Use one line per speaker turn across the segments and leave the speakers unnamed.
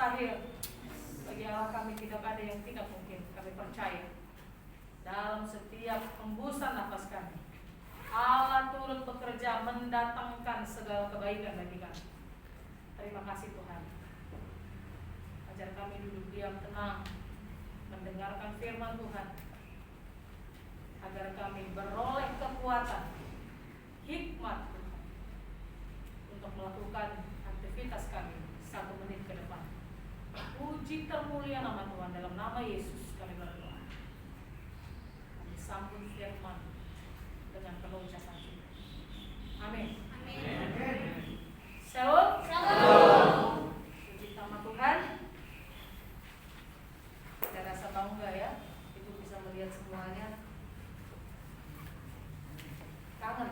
mustahil. Bagi Allah kami tidak ada yang tidak mungkin. Kami percaya dalam setiap hembusan nafas kami Allah turut bekerja mendatangkan segala kebaikan bagi kami. Terima kasih Tuhan. Ajar kami duduk diam tenang mendengarkan firman Tuhan, agar kami beroleh kekuatan, hikmat Tuhan untuk melakukan aktivitas kami 1 menit ke depan. Puji termulia nama Tuhan, dalam nama Yesus kami berdoa. Kami sambut firman dengan penuh sukacita. Amin. Shalom. Puji nama Tuhan. Saya rasa bangga ya, Ibu bisa melihat semuanya. Kangen.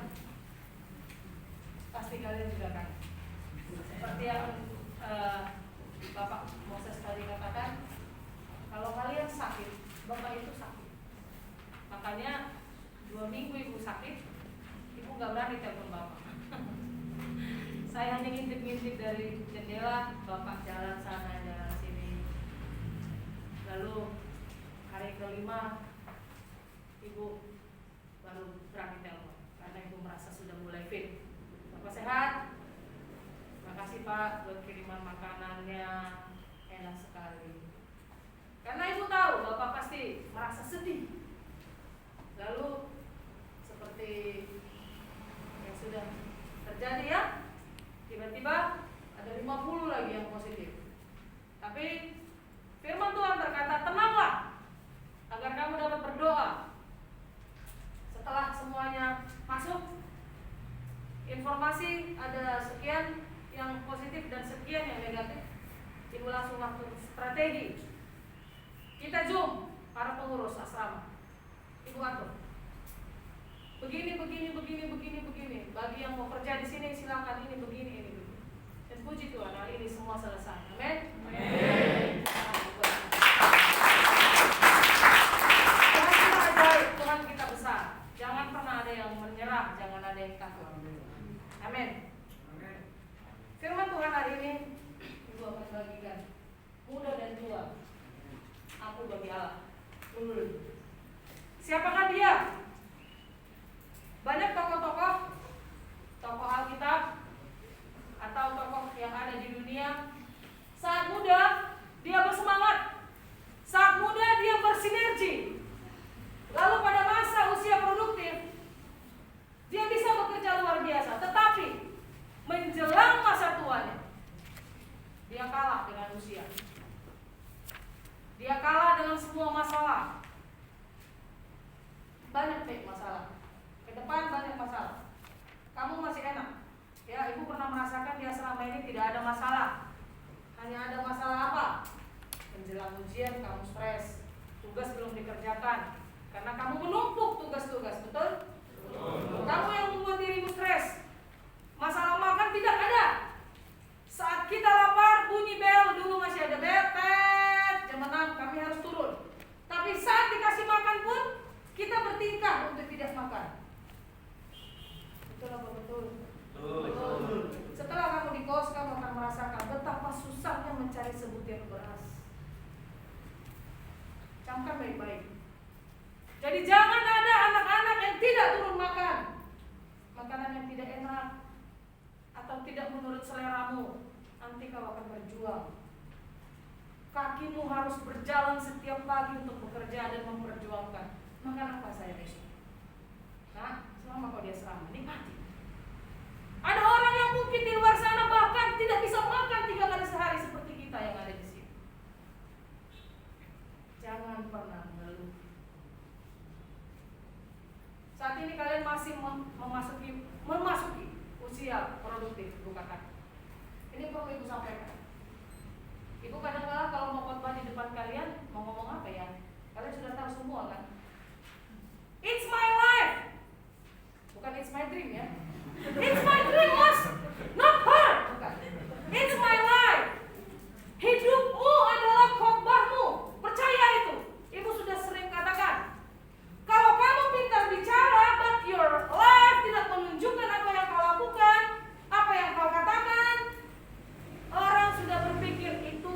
Pasti kalian juga kangen. Seperti yang Bapak Moses tadi katakan, kalau kalian sakit, Bapak itu sakit. Makanya 2 minggu Ibu sakit, Ibu gak berani telepon Bapak. Saya hanya ngintip-ngintip dari jendela, Bapak jalan sana, jalan sini. Lalu hari kelima Ibu baru berani telepon, karena Ibu merasa sudah mulai fit. Bapak sehat? Makasih Pak buat kiriman makanannya, enak sekali. Karena Ibu tahu Bapak pasti merasa sedih. Lalu seperti yang sudah terjadi ya, tiba-tiba ada 50 lagi yang positif. Tapi firman Tuhan berkata, tenanglah agar kamu dapat berdoa. Setelah semuanya masuk, informasi ada sekian yang positif dan sekian yang negatif, Ibu langsung waktu strategi. Kita zoom para pengurus asrama. Ibu atur. Begini. Bagi yang mau kerja di sini silakan, ini begini. Dan puji Tuhan, hari ini semua selesai. Amin. Tuhan ajaib, Tuhan kita besar. Jangan pernah ada yang menyerah, jangan ada yang takut. Amin. Firman Tuhan hari ini Ibu akan bagikan. Muda dan tua, aku bagi Allah. Siapakah dia? Banyak tokoh-tokoh Alkitab atau tokoh yang ada di dunia. Saat muda dia bersemangat, saat muda dia bersinergi. Lalu pada masa usia produktif dia bisa bekerja luar biasa. Tetapi menjelang masa tuanya dia kalah dengan usia. Dia kalah dengan semua masalah. Banyak masalah. Ke depan banyak masalah. Kamu masih enak. Ya, Ibu pernah merasakan dia selama ini tidak ada masalah. Hanya ada masalah apa? Menjelang ujian kamu stres, tugas belum dikerjakan karena kamu menumpuk tugas-tugas, betul? Kamu yang membuat dirimu stres. Masalah makan tidak ada. Saat kita lapar bunyi bel, dulu masih ada bel, jam 6 kami harus turun. Tapi saat dikasih makan pun kita bertingkah untuk tidak makan. Betul apa betul? Betul. Setelah kamu di kos, kamu akan merasakan betapa susahnya mencari sebutir beras. Camkan baik-baik. Jadi jangan ada anak-anak yang tidak turun makan, makanan yang tidak enak atau tidak menurut seleramu. Nanti kau akan berjuang. Kakimu harus berjalan setiap pagi untuk bekerja dan memperjuangkan. Makan apa saya besok? Nah, selama kau di asrama, nikmati. Ada orang yang mungkin di luar sana bahkan tidak bisa makan 3 kali sehari seperti kita yang ada di sini. Jangan pernah mengeluh. Saat ini kalian masih memasuki usia produktif, bukan? Ini perlu Ibu sampaikan. Ibu kadang-kadang kalau mau khotbah di depan kalian mau ngomong apa ya? Kalian sudah tahu semua kan? It's my life. Bukan it's my dream ya. It's my dream was not her. Bukan. It's my life. Hidupmu adalah khotbahmu. Percaya itu. Ibu sudah sering katakan. Kalau kamu pintar bicara, but your life tidak menunjukkan apa yang kau lakukan, apa yang kau katakan, orang sudah berpikir itu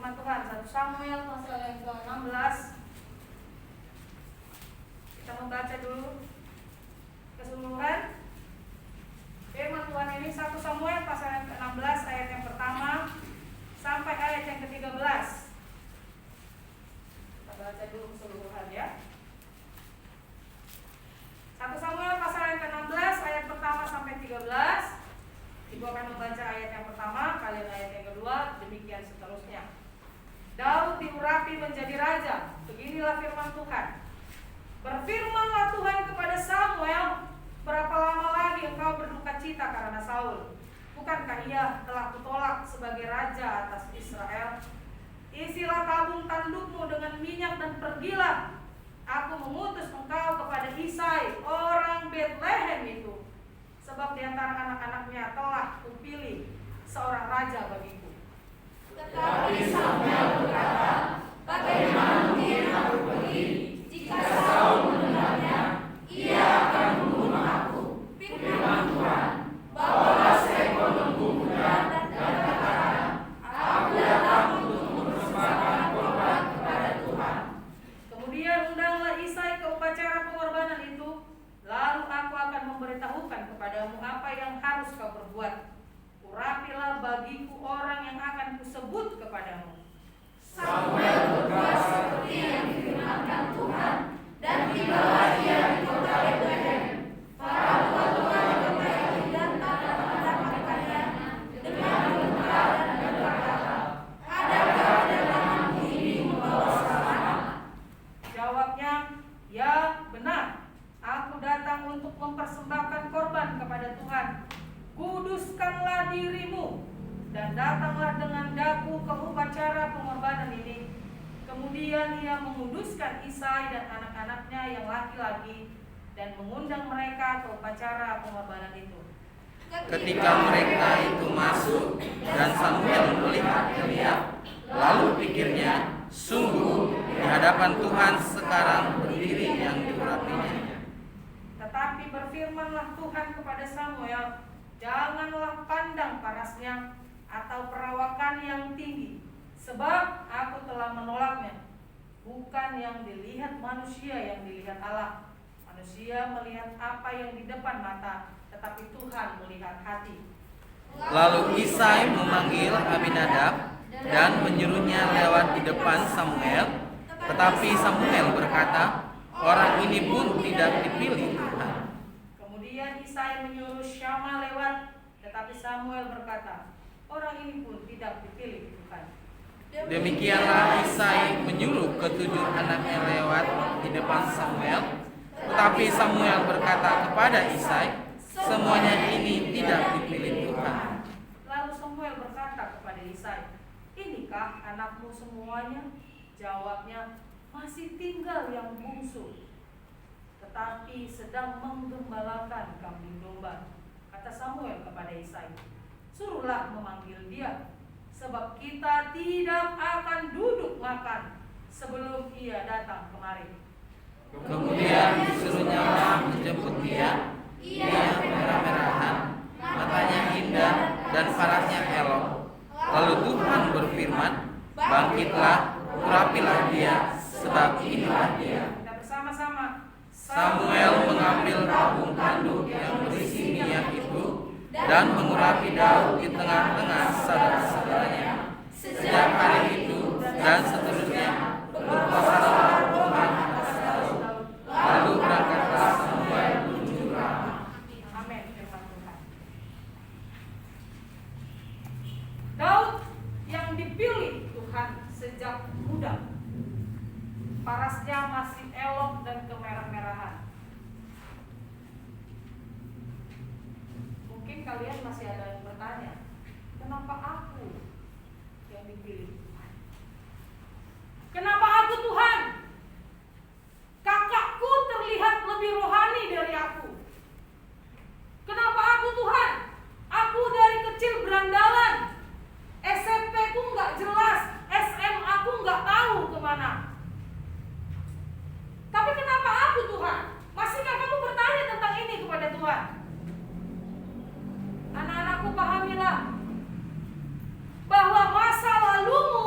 firman Tuhan 1 Samuel pasal yang ke-16. Kita membaca dulu keseluruhan firman Tuhan ini. 1 Samuel pasal yang ke-16 ayat yang pertama sampai ayat yang ke-13. Kita baca dulu keseluruhan ya. 1 Samuel pasal yang ke-16 ayat pertama sampai 13. Ibu akan membaca ayat yang pertama, kalian ayat yang kedua, demikian seterusnya. Daud diurapi menjadi raja. Beginilah firman Tuhan. Berfirmanlah Tuhan kepada Samuel, berapa lama lagi engkau berduka cita karena Saul? Bukankah ia telah kutolak sebagai raja atas Israel? Isilah tabung tandukmu dengan minyak dan pergilah. Aku mengutus engkau kepada Isai, orang Betlehem itu, sebab di antara anak-anaknya telah kupilih seorang raja bagiku.
Tetapi Samuel berkata, bagaimana mungkin aku pergi? Jika Saul mendengarnya, ia akan membunuh aku. Firman Tuhan, bawalah seekor lembu muda dan katakan, aku datang untuk mempersembahkan korban kepada Tuhan.
Kemudian undanglah Isai ke upacara pengorbanan itu. Lalu aku akan memberitahukan kepadamu apa yang harus kau perbuat. Urapilah bagiku orang yang akan kusebut kepadamu.
Samuel berbuat seperti yang difirmankan Tuhan, dan tibalah ia di kota Betlehem. Para tua-tua di kota itu datang dan mendapatkannya dengan berkata dan berkata, adakah kedatanganmu ini membawa selamat?
Jawabnya, ya benar. Aku datang untuk mempersembahkan korban kepada Tuhan. Kuduskanlah dirimu dan datanglah dengan daku ke upacara pengorbanan ini. Kemudian ia menguduskan Isai dan anak-anaknya yang laki-laki dan mengundang mereka ke upacara pengorbanan itu.
Ketika mereka itu masuk dan Samuel melihat Eliab, lalu pikirnya, sungguh di hadapan Tuhan sekarang berdiri yang diurapinya.
Tetapi berfirmanlah Tuhan kepada Samuel, janganlah pandang parasnya atau perawakan yang tinggi, sebab aku telah menolaknya. Bukan yang dilihat manusia yang dilihat Allah. Manusia melihat apa yang di depan mata, tetapi Tuhan melihat hati.
Lalu Isai memanggil Abinadab dan menyuruhnya lewat di depan Samuel. Tetapi Samuel berkata, orang ini pun tidak dipilih Tuhan.
Kemudian Isai menyuruh Syama lewat, tetapi Samuel berkata, orang ini pun tidak dipilih Tuhan.
Demikianlah Isai menyuruh ketujuh anaknya lewat di depan Samuel. Tetapi Samuel berkata kepada Isai, semuanya ini tidak dipilih Tuhan.
Lalu Samuel berkata kepada Isai, inikah anakmu semuanya? Jawabnya, masih tinggal yang bungsu, tetapi sedang menggembalakan kambing domba. Kata Samuel kepada Isai, suruhlah memanggil dia, sebab kita tidak akan duduk makan sebelum ia datang kemari.
Kemudian disuruhnya menjemput dia. Ia merah-merahan, matanya indah dan parasnya elok. Lalu Tuhan berfirman, bangkitlah, urapilah dia, sebab inilah dia.
Kita bersama-sama.
Samuel mengambil tabung tanduk yang berisi minyak itu dan mengurapi Daud di tengah-tengah saudara-saudaranya. Sejak hari itu dan seterusnya berkuasalah Tuhan atas Daud. Lalu berangkatlah Samuel menuju Rama.
Amin. Firman Tuhan. Daud yang dipilih Tuhan sejak muda, parasnya masih elok dan kemerah-merahan. Mungkin kalian masih ada yang bertanya, kenapa aku yang dipilih Tuhan? Kenapa aku Tuhan? Kakakku terlihat lebih rohani dari aku. Kenapa aku Tuhan? Aku dari kecil berandalan. SMP ku nggak jelas, SMA ku nggak tahu kemana. Tapi kenapa aku Tuhan? Masihkah kamu bertanya tentang ini kepada Tuhan? Anak-anakku, pahamilah bahwa masa lalumu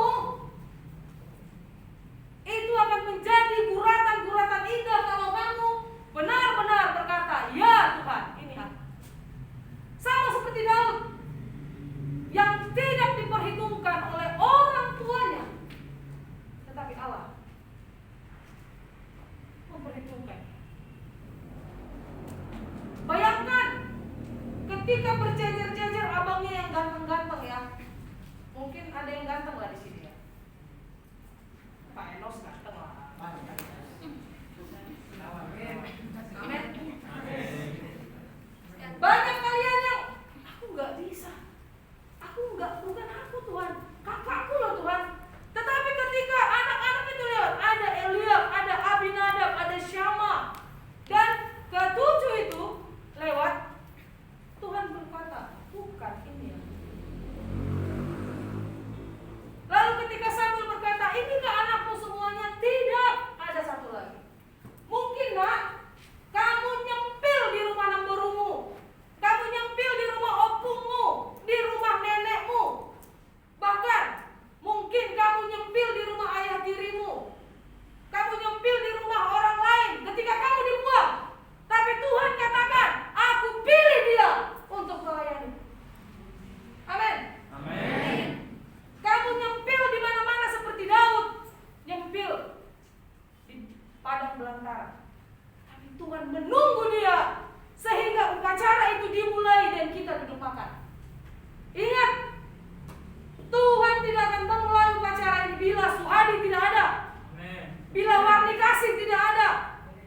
Tuhan menunggu dia sehingga upacara itu dimulai dan kita duduk makan. Ingat, Tuhan tidak akan memulai upacara ini bila suhadi tidak ada, bila warni kasih tidak ada,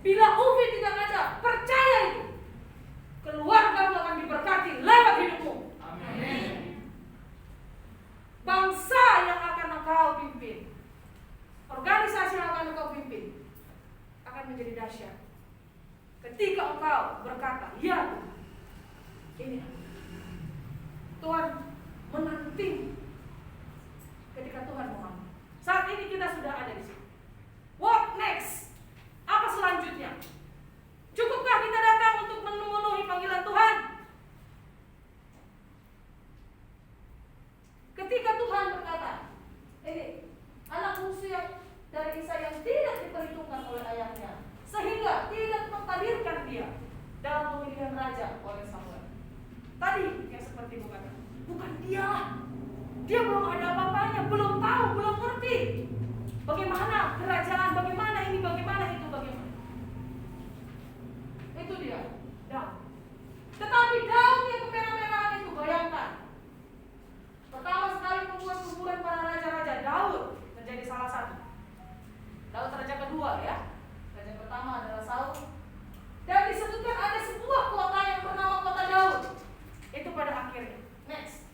bila ufi tidak ada. Percaya itu, keluargamu akan diberkati lewat hidupmu.
Amin.
Bangsa yang akan engkau pimpin, organisasi yang akan engkau pimpin akan menjadi dahsyat ketika engkau berkata, ya Tuhan, ini Tuhan menanti ketika Tuhan memanggil. Saat ini kita sudah ada di sini. What next? Apa selanjutnya? Cukupkah kita datang untuk memenuhi panggilan Tuhan? Ketika Tuhan berkata, ini anak bungsu yang dari Isa yang tidak diperhitungkan oleh ayahnya, sehingga tidak menghadirkan dia dalam pemilihan raja oleh Samuel. Tadi yang seperti bukan dia. Dia belum ada apa-apanya, belum tahu, belum ngerti bagaimana kerajaan, bagaimana ini, bagaimana itu, bagaimana. Itu dia, Daud. Tetapi Daud yang kemerah-merahan itu, bayangkan. Pertama sekali membuat kuburan para raja-raja, Daud menjadi salah satu. Daud raja kedua ya. Raja pertama adalah Saul. Dan disebutkan ada sebuah kota yang bernama kota Daud. Itu pada akhirnya. Next.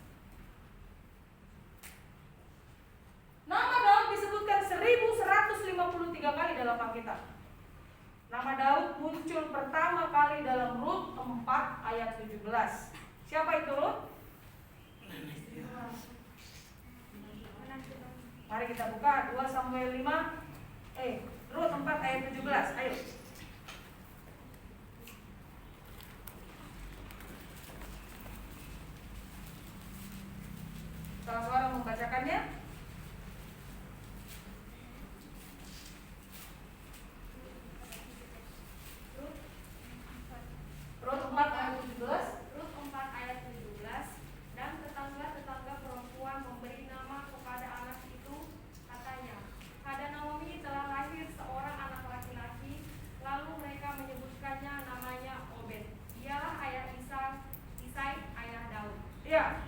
Nama Daud disebutkan 1153 kali dalam Alkitab. Nama Daud muncul pertama kali dalam Rut 4 ayat 17. Siapa itu Rut? Mari kita buka 2 Samuel 5 Rut 4 ayat 17. Ayo. Salah seorang membacakannya. Rut 4 ayat 17.
Rut 4 ayat 17. Dan tetangga-tetangga perempuan memberi nama kepada anak itu, katanya, pada Naomi telah lahir seorang anak laki-laki. Lalu mereka menyebutkannya namanya Obed. Dialah ayah Isai ayah Daud.
Ya,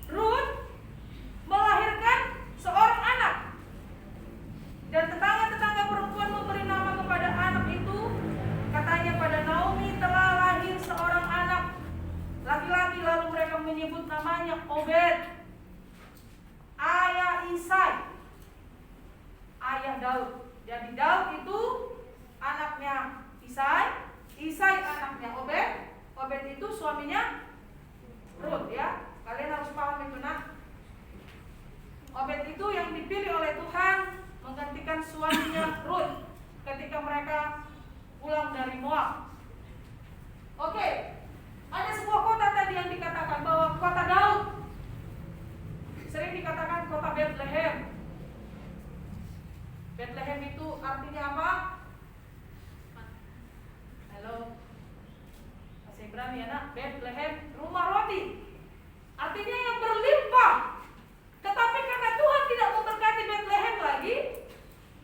Rut melahirkan seorang anak. Dan tetangga-tetangga perempuan memberi nama kepada anak itu, katanya pada Naomi telah lahir seorang anak laki-laki. Lalu mereka menyebut namanya Obed, ayah Isai ayah Daud. Jadi Daud itu anaknya Isai, Isai anaknya Obed, Obed itu suaminya Rut ya. Kalian harus paham itu nah. Obed itu yang dipilih oleh Tuhan menggantikan suaminya Rut ketika mereka pulang dari Moab. Oke, ada sebuah kota tadi yang dikatakan bahwa kota Daud. Sering dikatakan kota Bethlehem. Bethlehem itu artinya apa? Halo, bahasa Ibrani ya nak. Bethlehem, rumah roti. Artinya yang berlimpah. Tetapi karena Tuhan tidak memberkati Bethlehem lagi,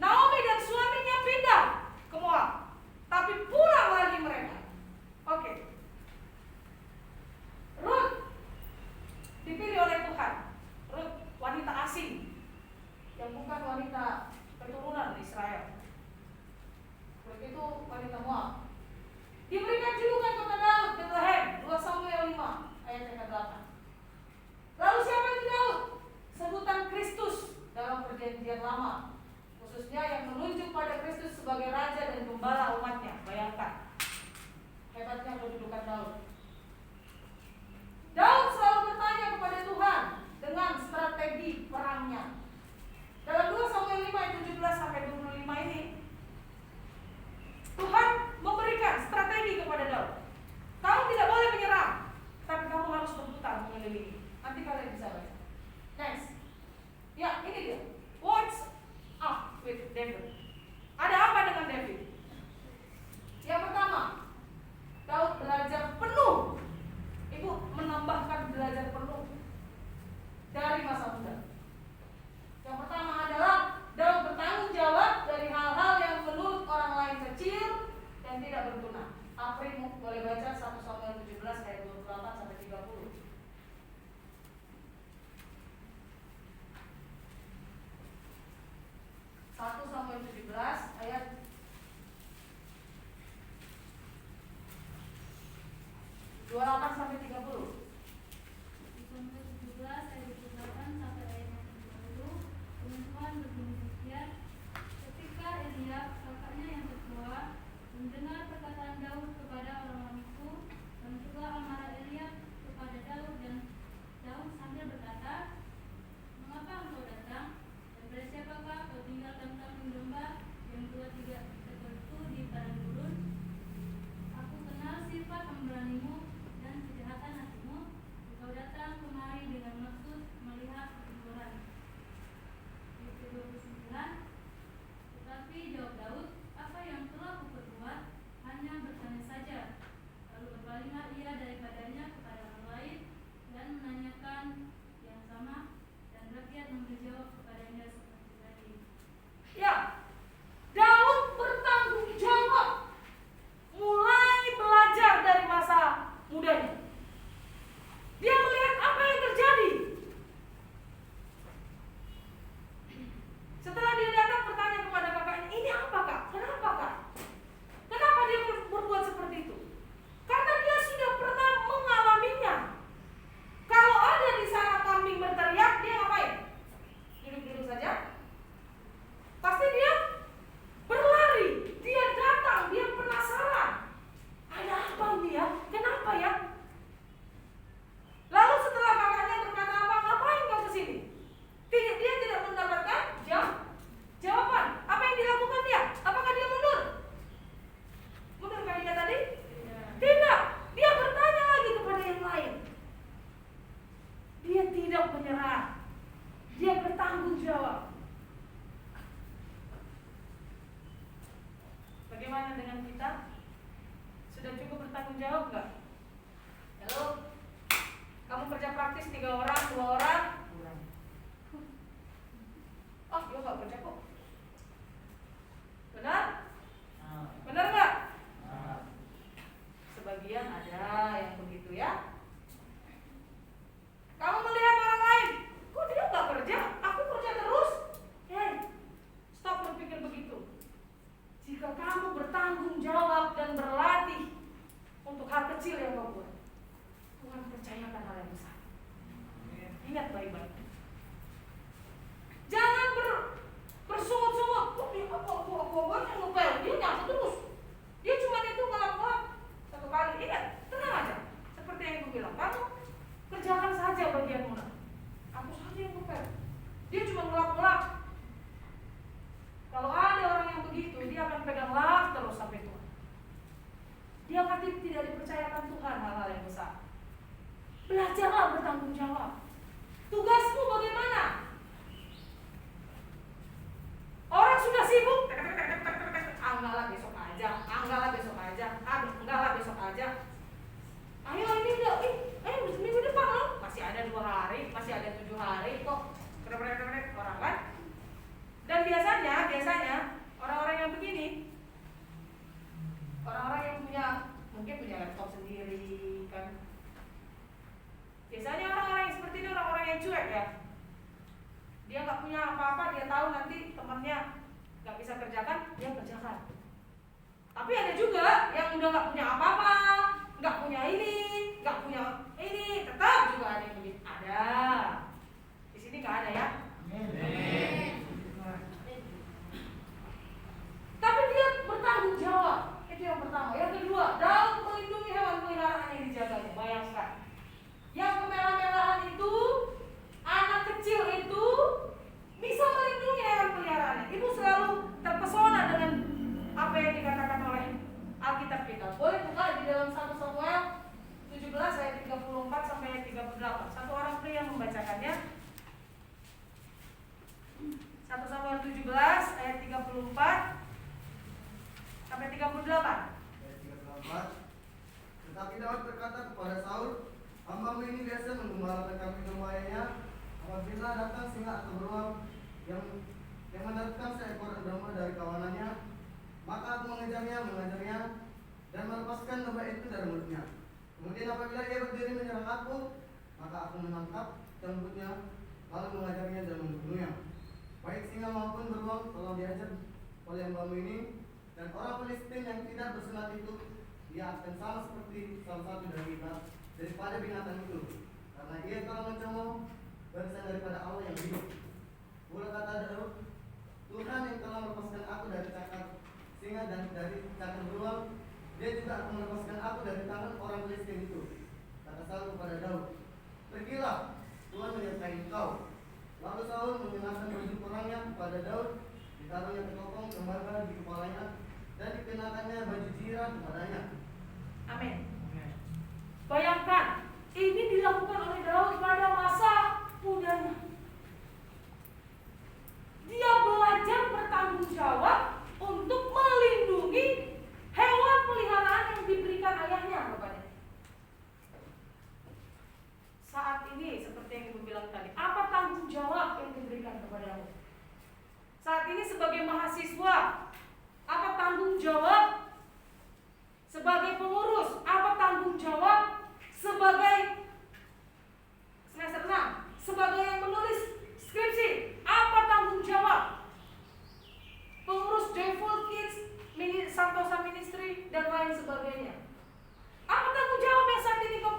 Naomi dan suaminya pindah ke Moab. Tapi pulang lagi mereka. Oke. Rut dipilih oleh Tuhan. Rut wanita asing yang bukan wanita keturunan Israel. Rut itu wanita Moab. Diberikan julukan kota Daud, Bethlehem, 2 Samuel 5 ayat 8. Lalu siapa itu Daud? Sebutan Kristus dalam perjanjian lama, khususnya yang menunjuk pada Kristus sebagai raja dan gembala umatnya. Bayangkan hebatnya kedudukan Daud. Daud selalu bertanya kepada Tuhan dengan strategi perangnya. Dalam 2 Samuel 5 ayat 17 sampai 25 ini, Tuhan memberikan strategi kepada Daud. Kamu tidak boleh menyerang, tapi kamu harus berputar mengelilingi. Nanti kalian bisa baca. Next. Ya, ini dia. What's up with David? Ada apa dengan David? Yang pertama, Daud belajar penuh. Ibu menambahkan belajar penuh dari masa muda. Yang pertama adalah Daud bertanggung jawab dari hal-hal yang menurut orang lain kecil dan tidak berguna. 17 ayat 28 sampai 30.
Samuel 17 ayat 28 sampai ayat 30. Tuhan berbunyi demikian. Ketika Eliab, kakaknya yang tertua, mendengar perkataan Daud kepada orang-orang itu, dan juga amarah Eliab kepada Daud, dan Daud sambil berkata, "Mengapa engkau datang? Dan pada siapakah kau tinggalkan kambing domba yang 2-3 ekor itu di padang gurun? Aku kenal sifat pemberanimu dan kejahatan hatimu. Engkau datang kemari dengan maksud melihat pertempuran." Ayat 29. Tetapi jawab Daud, "Apa yang telah kuperbuat? Hanya bertanya saja." Lalu berpalinglah ia daripadanya kepada orang lain dan menanyakan yang sama, dan rakyat memberi jawab kepadanya seperti tadi.
Ya, Daud bertanggung jawab. Mulai belajar dari masa mudanya. Dia melihat apa yang terjadi. Setelah dia datang bertanya kepada kakaknya, "Ini apa, Kak? Kenapa, Kak? Kenapa dia berbuat seperti itu?" Karena dia sudah pernah mengalaminya. Kalau ada di sana kambing berteriak, dia ngapain? Duduk-duduk saja? Pasti dia berlari. Dia datang, dia penasaran. Ada apa ini ya? Kenapa ya? Lalu setelah kakaknya berkata apa? "Ngapain kau kesini?" Dia tidak mendapatkan jawaban. Apa yang dilakukan dia? Apakah dia mundur? Mundurkah dia tadi? Tidak. Dia bertanya lagi kepada yang lain. Dia tidak menyerah. Dia bertanggung jawab. Bagaimana dengan kita? Sudah cukup bertanggung jawab nggak? Halo? Kamu kerja praktis 3 orang, 2 orang? Oh, dia nggak kerja kok. Benar? Benar nggak? Sebagian ada yang begitu ya. Kamu melihat orang lain, kok dia nggak kerja? Aku kerja terus. Hey, stop berpikir begitu. Jika kamu bertanggung jawab dan berlatih untuk hal kecil yang kau buat, Tuhan percayakan hal yang besar. Ingat baik-baik. Jangan bersungut-sungut. Kok dia apa ngepel? Dia nyatu terus. Dia cuma itu ngelap-ngelap 1 kali. Ingat, tenang aja. Seperti yang ibu bilang, kamu kerjakan saja bagianmu. Aku saja yang ngepel. Dia cuma ngelap-ngelap. Kalau ada orang yang begitu, dia akan pegang lap terus sampai tua. Dia akan tidak dipercayakan Tuhan hal-hal yang besar. Belajarlah bertanggung jawab. Tugasmu bagaimana? Orang sudah sibuk, enggaklah besok aja, enggaklah besok aja, enggaklah besok aja. Ayo ini enggak, minggu depan loh, masih ada 2 hari, masih ada 7 hari kok. Orang kan? Dan biasanya orang-orang yang begini, orang-orang yang mungkin punya laptop sendiri kan. Biasanya orang-orang yang seperti ini orang-orang yang cuek ya. Dia nggak punya apa-apa, dia tahu nanti temannya nggak bisa kerjakan, dia kerjakan. Tapi ada juga yang udah nggak punya apa-apa, nggak punya ini, tetap juga ada yang begitu. Ada. Di sini nggak ada ya. Tapi dia bertanggung jawab. Itu yang pertama. Yang kedua, Daud melindungi hewan peliharaan yang dijaganya. Bayangkan. Yang kemerah-merahan itu, anak kecil itu bisa melindungi hewan peliharaannya. Ibu selalu terpesona dengan apa yang dikatakan oleh Alkitab kita. Boleh buka di dalam 1 Samuel 17 ayat 34 sampai ayat 38. Satu orang pria yang membacakannya. 1 Samuel 17 ayat 34 sampai 38.
Ayat 34. Tetapi Daud berkata kepada Saul, "Hambamu ini biasa menggembalakan kambing dombanya. Apabila datang singa atau beruang yang menerkam seekor domba dari kawanannya, maka aku mengejarnya dan melepaskan domba itu dari mulutnya. Kemudian apabila ia berdiri menyerang aku, maka aku menangkap cambuknya, lalu mengajarnya dan membunuhnya. Baik singa maupun beruang, tolong diajar oleh hambamu ini, dan orang Filistin yang tidak bersunat itu, ia akan sama seperti salah satu dari kita daripada binatang itu, karena ia telah mencemooh barisan daripada Allah yang hidup. Pula kata Daud, Tuhan yang telah melepaskan aku dari cakar singa dan dari cakar beruang, dia juga akan melepaskan aku dari tangan orang Filistin itu. Kata Saul kepada Daud, pergilah, Tuhan menyertai engkau. Lalu Saul mengenakan baju perangnya kepada Daud, ditaruhnya ketopong tembaga di kepalanya, dan dikenakannya baju zirah kepadanya.
Amin. Bayangkan, ini dilakukan oleh Daud pada masa mudanya. Dia belajar bertanggung jawab untuk melindungi hewan peliharaan yang diberikan ayahnya kepadanya. Saat ini seperti yang Ibu bilang tadi, apa tanggung jawab yang diberikan kepadamu? Saat ini sebagai mahasiswa, apa tanggung jawab? Sebagai pengurus, apa tanggung jawab? Sebagai semester 6, sebagai yang menulis skripsi, apa tanggung jawab? Pengurus Joyful Kids, Santosa Ministry, dan lain sebagainya. Apa tanggung jawab yang saat ini kau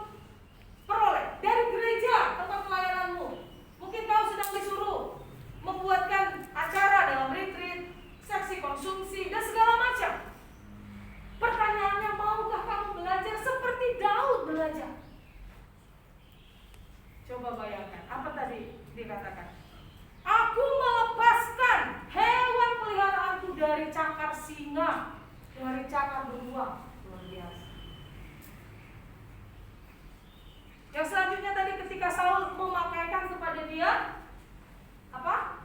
peroleh dari gereja tempat pelayananmu? Mungkin kau sedang disuruh membuatkan acara dalam retreat, seksi konsumsi, dan segala macam. Pertanyaannya, maukah kamu belajar seperti Daud belajar? Coba bayangkan, apa tadi dikatakan? Aku melepaskan hewan peliharaanku dari cakar singa, dari cakar beruang. Luar biasa. Yang selanjutnya tadi ketika Saul memakaikan kepada dia apa?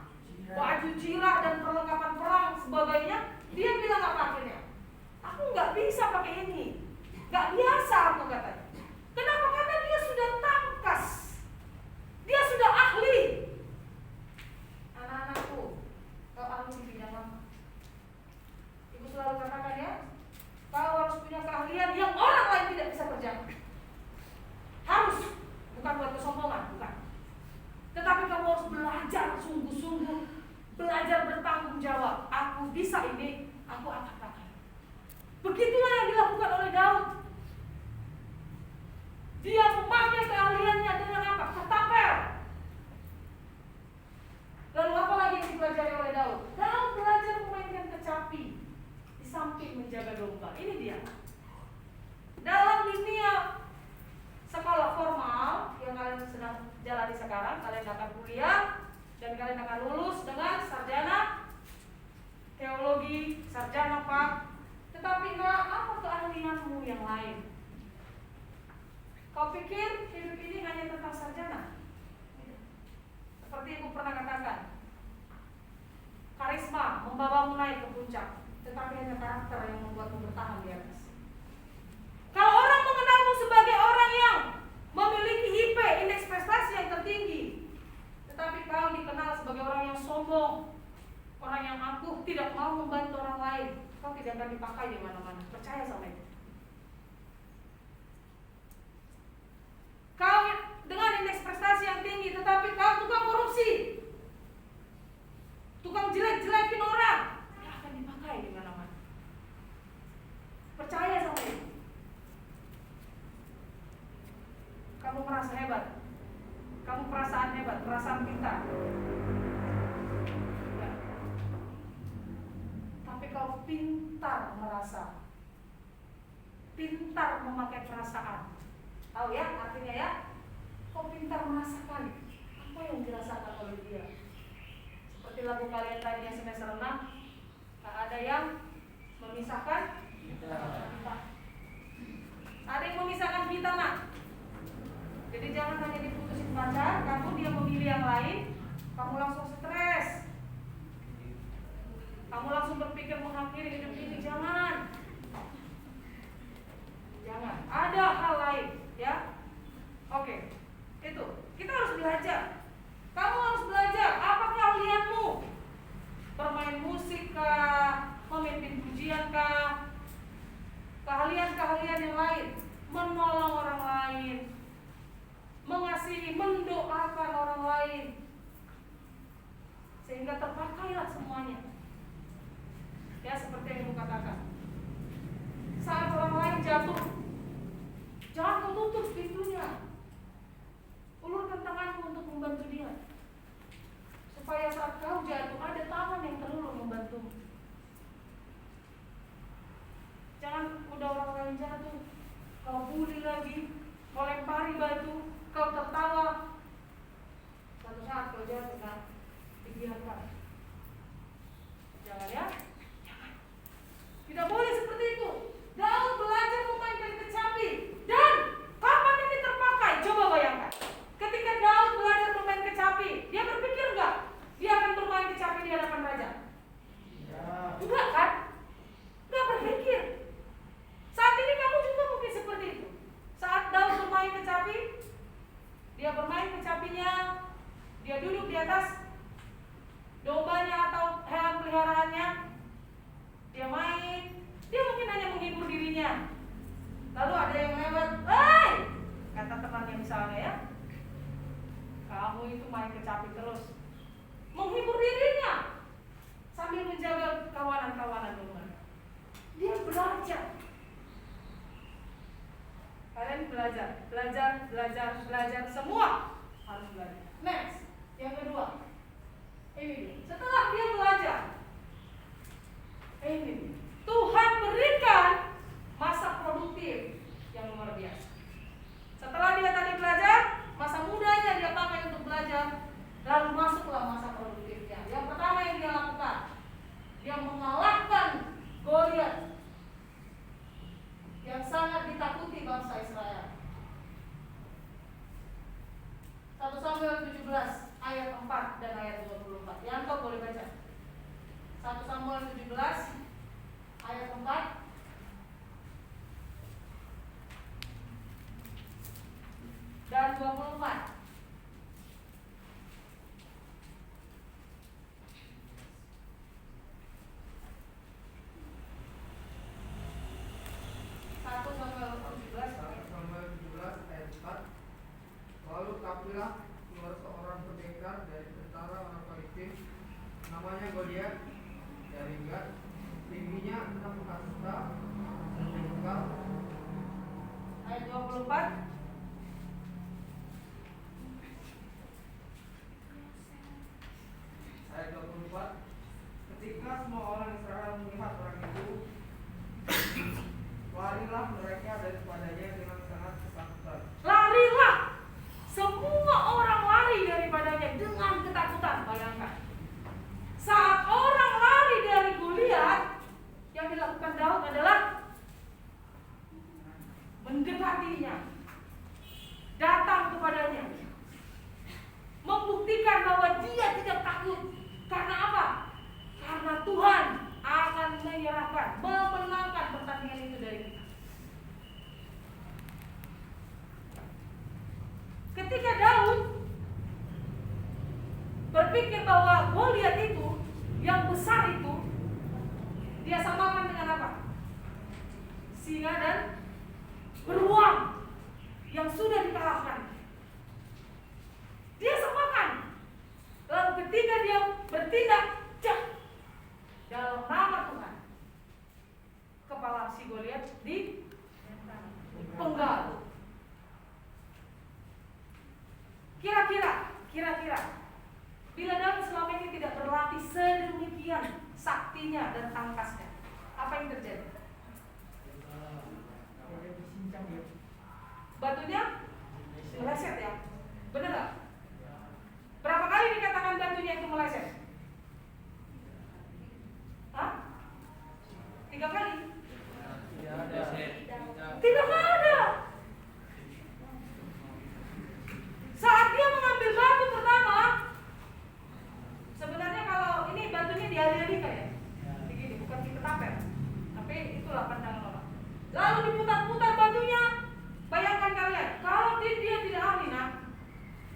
Baju jirah dan perlengkapan perang sebagainya, dia bilang apa akhirnya? Aku nggak bisa pakai ini, nggak biasa aku katanya. Kenapa? Karena dia sudah tangkas, dia sudah ahli. Anak-anakku, kau ahli di bidang apa? Ibu selalu katakan ya, kau harus punya keahlian yang orang lain tidak bisa kerjakan. Harus, bukan buat kesombongan, bukan. Tetapi kamu harus belajar sungguh-sungguh, belajar bertanggung jawab. Aku bisa ini, aku akan pakai. Begitulah yang dilakukan oleh Daud. Dia memakai keahliannya dengan apa? Ketapel. Lalu apa lagi yang dipelajari oleh Daud? Daud belajar memainkan kecapi di samping menjaga domba. Ini dia. Dalam dunia sekolah formal yang kalian sedang jalani sekarang, kalian akan kuliah dan kalian akan lulus dengan sarjana teologi, sarjana Pak. Tetapi apa keahlianmu yang lain? Kau pikir hidup ini hanya tentang sarjana? Seperti Ibu pernah katakan, karisma membawamu naik ke puncak, tetapi hanya karakter yang membuatmu bertahan di atas. Kalau orang mengenalmu sebagai orang yang memiliki IP, indeks prestasi yang tertinggi, tetapi kau dikenal sebagai orang yang sombong, orang yang angkuh, tidak mau membantu orang lain, kau tidak akan dipakai di mana-mana. Percaya sama itu. Kau dengan indeks prestasi yang tinggi, tetapi kau tukang korupsi, tukang jelek-jelekin orang, tidak akan dipakai di mana-mana. Percaya sama itu. Kamu merasa hebat, kamu perasaan hebat, perasaan pintar. Ya. Tapi kalau pintar merasa, pintar memakai perasaan, tahu ya artinya ya? Kau pintar merasakan apa yang dirasakan oleh dia. Seperti lagu kalian tadi yang semester 6, tak ada yang memisahkan kita. Ada yang memisahkan kita, nak. Jadi jangan hanya diputusin pacar, kamu dia memilih yang lain, kamu langsung stres, kamu langsung berpikir mengakhiri hidup ini. Jangan. Ada hal lain, ya. Oke, itu kita harus belajar. Kamu harus belajar apa keahlianmu, bermain musik kah, memimpin pujian kah, keahlian-keahlian yang lain, menolong orang lain, mengasihi, mendoakan orang lain, sehingga terpakailah semuanya. menjaga kawanan-kawanan rumahnya. Dia belajar. Kalian belajar semua harus belajar. Next, yang kedua. Ini setelah dia belajar, ini Tuhan berikan masa produktif yang luar biasa. Setelah dia tadi belajar, masa mudanya dia pakai untuk belajar, lalu masuklah masa produktifnya. Yang pertama yang dia lakukan, dia mengalahkan Goliat yang sangat ditakuti bangsa Israel. 1 Samuel 17 ayat 4 dan ayat 24. Yanto boleh baca. 1 Samuel 17 ayat 4 dan 24.
Lalu tampillah keluar seorang pendekar dari tentara orang Filistin, namanya Goliat dari Gat, tingginya 6 hasta dan jengkal.
Ayat 24.
Ayat 24. Ketika semua orang Israel melihat orang itu, larilah mereka daripadanya dengan sangat ketakutan.
Larilah. Semua orang lari daripadanya dengan ketakutan. Bayangkan. Saat orang lari dari Goliat, yang dilakukan Daud adalah mendekatinya, datang kepadanya, membuktikan bahwa dia tidak takut. Karena apa? Karena Tuhan akan menyerahkan, memenangkan pertandingan itu dari kita. Ketika Daud berpikir bahwa Goliat itu, yang besar itu, dia samakan dengan apa? Singa dan beruang yang sudah dikalahkan. Dia samakan. Lalu ketika dia bertindak, dalam nama Tuhan, kepala si Goliat dipenggal. Kira-kira bila Daud selama ini tidak berlatih sedemikian saktinya dan tangkasnya, apa yang terjadi? Batunya meleset ya? Benar gak? Berapa kali dikatakan batunya itu meleset? Hah? 3 kali? Tidak ada. Saat dia mengambil batu pertama, sebenarnya kalau ini batunya dialih-alihkan ya, begini, bukan diketapel, tapi itulah pandangan orang. Lalu diputar-putar batunya. Bayangkan kalian, kalau dia tidak ahli,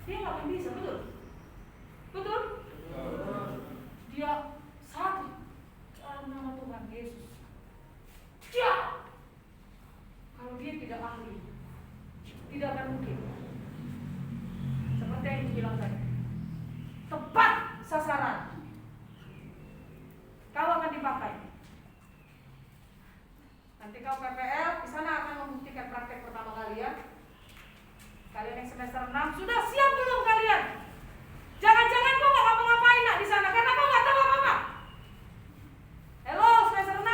dia nggak akan bisa, betul? Betul? Dia satu dalam nama Tuhan Yesus. Kalau dia tidak ahli, tidak akan mungkin. Seperti yang dibilang tadi, tepat sasaran. Kalau akan dipakai, nanti kau PPL di sana akan membuktikan praktek pertama kalian. Kalian yang semester 6 sudah siap belum kalian? Jangan-jangan kau nggak ngapa-ngapain nak di sana karena kau nggak tahu apa-apa. Halo semester 6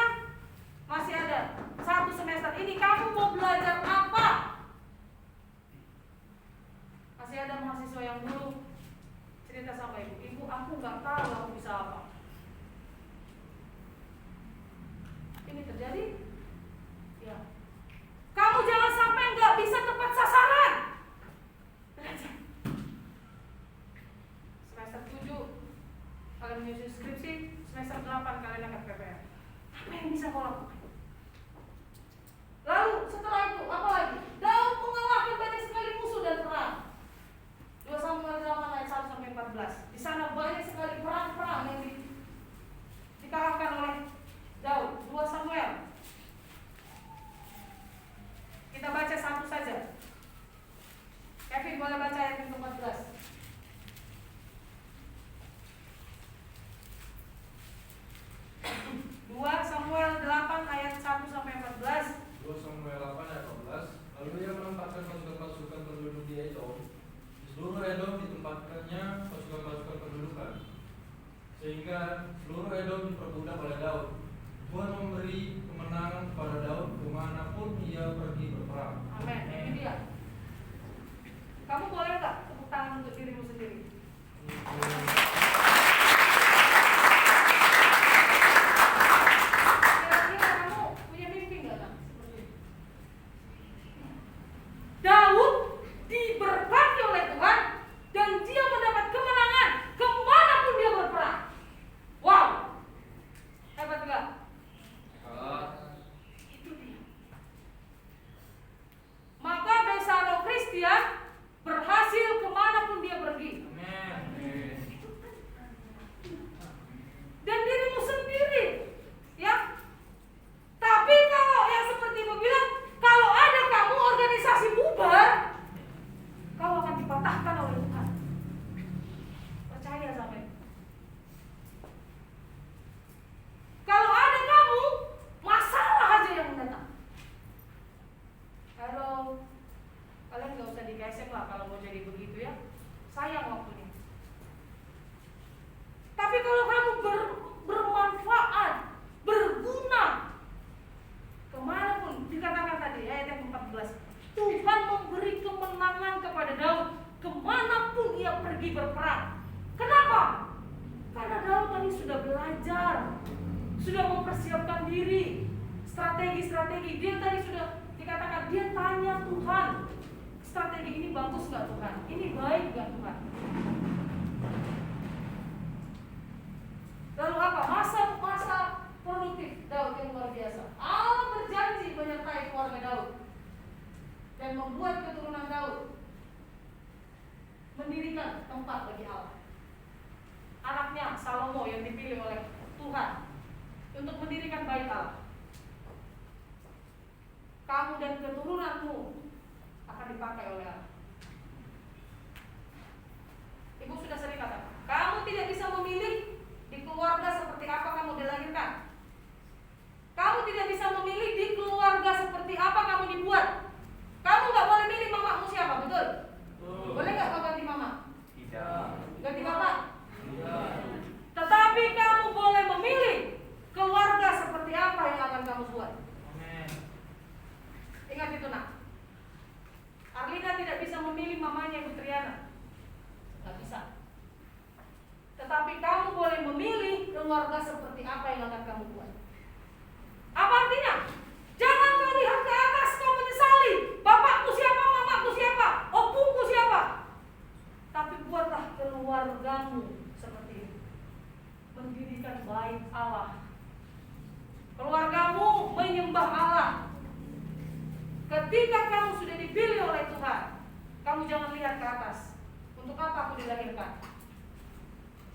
masih ada 1 semester ini kamu mau belajar apa? Masih ada mahasiswa yang dulu cerita sama ibu, aku nggak tahu aku bisa apa. Ini terjadi, ya. Kamu jangan sampai nggak bisa tepat sasaran. Belajar. Semester 7 kalian menyusun skripsi, semester 8 kalian akan PPL. Apa yang bisa kau lakukan? Lalu setelah itu apa lagi? Daud mengalahkan banyak sekali musuh dan perang. 2 Samuel 8 ayat 1 sampai 14. Di sana banyak sekali perang-perang yang dikalahkan oleh Daud. 2 Samuel. Kita baca satu saja. Kevin boleh baca ayat yang ke-14.
diperbudak oleh Daud. Tuhan memberi kemenangan kepada Daud kemanapun ia pergi berperang.
Amin. Ini dia. Kamu boleh nggak tepuk tangan untuk dirimu sendiri? Kira-kira kamu punya mimpi nggak kan? Seperti ini. Daud diberkati oleh Tuhan dan dia mendapat kemenangan kemanapun dia berperang. Wow, hebat nggak? Itu dia. Maka desa roh Kristian berhasil kemanapun dia pergi. Dan dirimu sendiri, ya. Tapi kalau yang seperti ibu bilang, kalau ada kamu organisasi bubar, kau akan dipatahkan oleh Tuhan. Percaya sama itu. Kalau ada kamu, masalah aja yang datang. Kalau kalian nggak usah digesek lah kalau mau jadi begitu ya. Sayang waktunya. Tapi kalau kamu bermanfaat, berguna, kemanapun, dikatakan tadi ayat yang 14, Tuhan memberi kemenangan kepada Daud kemanapun ia pergi berperang. Kenapa? Karena Daud tadi sudah belajar, sudah mempersiapkan diri, strategi-strategi. Dia tadi sudah dikatakan, dia tanya Tuhan, strategi ini bagus nggak Tuhan? Ini baik nggak Tuhan? Lalu apa? Masa produktif Daud yang luar biasa. Allah berjanji menyertai keluarga Daud dan membuat keturunan Daud mendirikan tempat bagi Allah. Anaknya Salomo yang dipilih oleh Tuhan untuk mendirikan bait Allah. Kamu dan keturunanmu akan dipakai oleh Allah. Ibu sudah sering katakan, kamu tidak bisa memilih di keluarga seperti apa kamu dilahirkan. Kamu tidak bisa memilih di keluarga seperti apa kamu dibuat. Kamu nggak boleh milih mamamu siapa, betul? Boleh nggak kau ganti mama?
Tidak.
Ganti bapak?
Tidak.
Tetapi kamu boleh memilih keluarga seperti apa yang akan kamu buat. Ingat itu nak. Arlina tidak bisa memilih mamanya Ibu Triana. Nggak bisa. Tetapi kamu boleh memilih keluarga seperti apa yang akan kamu buat. Apa artinya? Jangan kau lihat ke atas, kau menyesali. Bapakku siapa, mamaku siapa, opuku siapa. Tapi buatlah keluargamu seperti ini. Mendirikan bait Allah. Keluargamu menyembah Allah. Ketika kamu sudah dipilih oleh Tuhan, kamu jangan lihat ke atas. Untuk apa aku dilahirkan?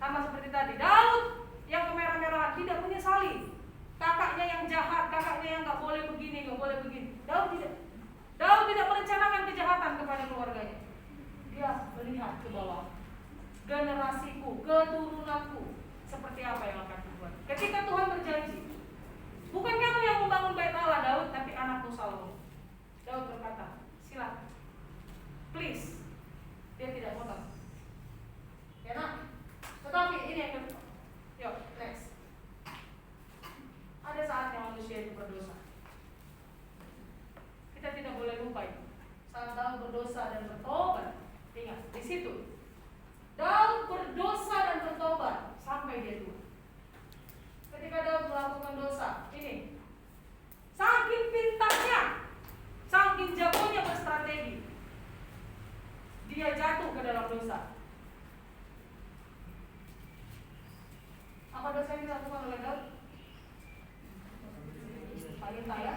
Sama seperti tadi, Daud yang kemerah-merahan tidak menyesali. Kakaknya yang jahat, kakaknya yang nggak boleh begini, nggak boleh begini. Daud tidak merencanakan kejahatan kepada keluarganya. Dia melihat ke bawah. Generasiku, keturunanku, seperti apa yang akan dibuat. Ketika Tuhan berjanji, bukan kamu yang membangun bait Allah Daud, tapi anakmu Salomo. Daud berkata, silakan, please. Dia tidak potong. Ya nak. Tetapi ini yang kedua. Yuk, next. Ada saatnya manusia itu berdosa. Kita tidak boleh lupa itu. Saat Daud berdosa dan bertobat, ingat di situ. Daud berdosa dan bertobat sampai dia tua. Ketika Daud melakukan dosa, ini saking pintarnya, saking jagonya berstrategi, dia jatuh ke dalam dosa. Apa dosa yang dilakukan oleh Daud? Wanita ya.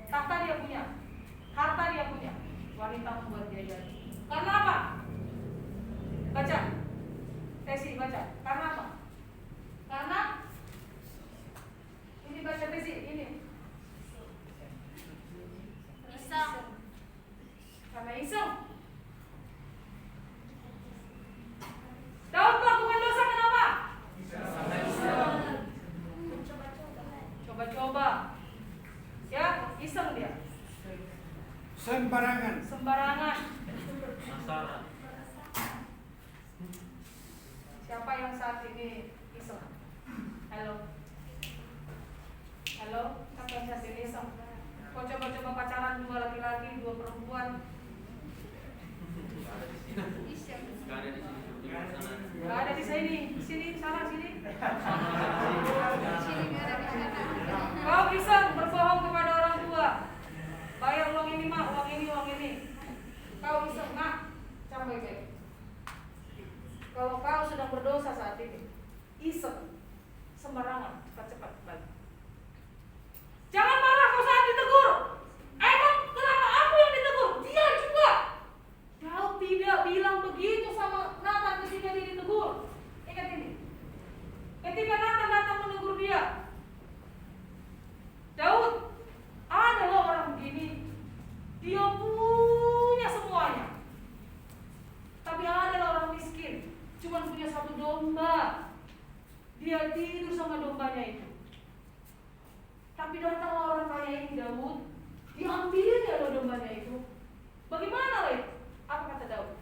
Tahta dia punya, harta dia punya. Wanita membuat dia jatuh. Karena apa? Baca. Tesi baca. Karena apa? Karena ini baca Tesi ini.
Iseng.
Karena iseng. Daud melakukan dosa kenapa? Coba-coba. Ya, iseng dia.
Sembarangan.
Siapa yang saat ini iseng? Halo. Kau coba-coba pacaran 2 laki-laki, 2 perempuan. Gak ada di sini. Sini, sana, sini. Kau bisa berbohong kepada orang tua. Bayar uang ini mah, uang ini, uang ini. Kau bisa nak, campur cek. Kalau kau sedang berdosa saat ini, iseng, sembarangan, cepat-cepat balik. Jangan marah kau saat ditegur. Emang kenapa aku yang ditegur? Dia juga. Kau tidak bilang begitu sama Nathan ketika dia ditegur. Ingat ini. Ketika Nathan datang menegur dia, Daud adalah orang begini. Dia punya semuanya. Tapi adalah orang miskin. Cuma punya 1 domba. Dia tidur sama dombanya itu. Tapi datanglah orang kaya ini Daud, diambilnya loh dombanya itu. Bagaimana loh? Apa kata Daud?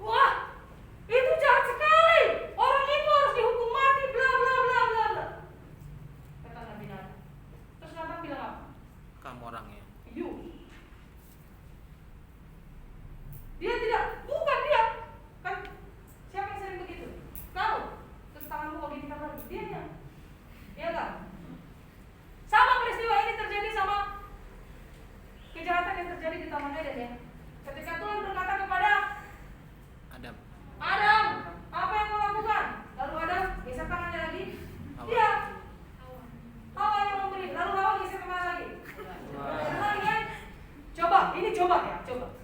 Wah, itu jahat sekali. Orang itu harus dihukum mati, bla bla bla bla bla. Kata Nabi Nathan. Terus Nathan bilang apa?
Kamu orangnya.
You. Dia tidak, bukan dia. Kan siapa yang sering begitu? Kau. Terus tanganmu kau gini lagi. Dia yang. Iya kan? Sama peristiwa ini terjadi sama kejahatan yang terjadi di Taman Eden ya. Ketika Tuhan berkata kepada
Adam.
Adam, apa yang kau lakukan? Lalu Adam geser tangannya lagi.
Hawa.
Dia Hawa yang memberi. Lalu Hawa geser kemana lagi? Lagi kan? Coba, ini coba ya, coba.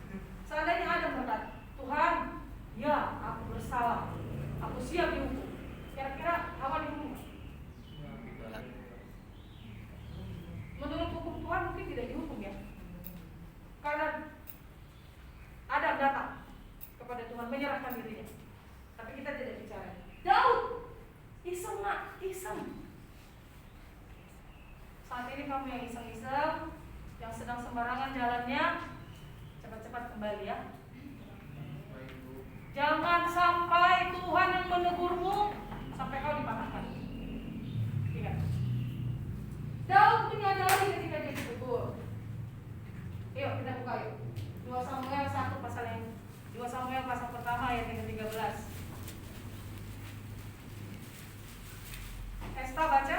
Seandainya Adam berkata, Tuhan, ya aku bersalah, aku siap dihukum. Kira-kira Hawa dihukum? Menurut hukum Tuhan mungkin tidak dihukum ya. Karena Adam datang kepada Tuhan menyerahkan dirinya. Tapi kita tidak bicara. Daud, iseng nak, iseng. Saat ini kamu yang iseng-iseng, yang sedang sembarangan jalannya, cepat-cepat kembali ya. Jangan sampai Tuhan yang menegurmu sampai kau dipatahkan. Ingat. Daud menyadari ketika dia ditegur. Yuk kita buka yuk. 2 Samuel 1 pasal yang 2 Samuel pasal pertama ayat yang ke-13. Esta baca.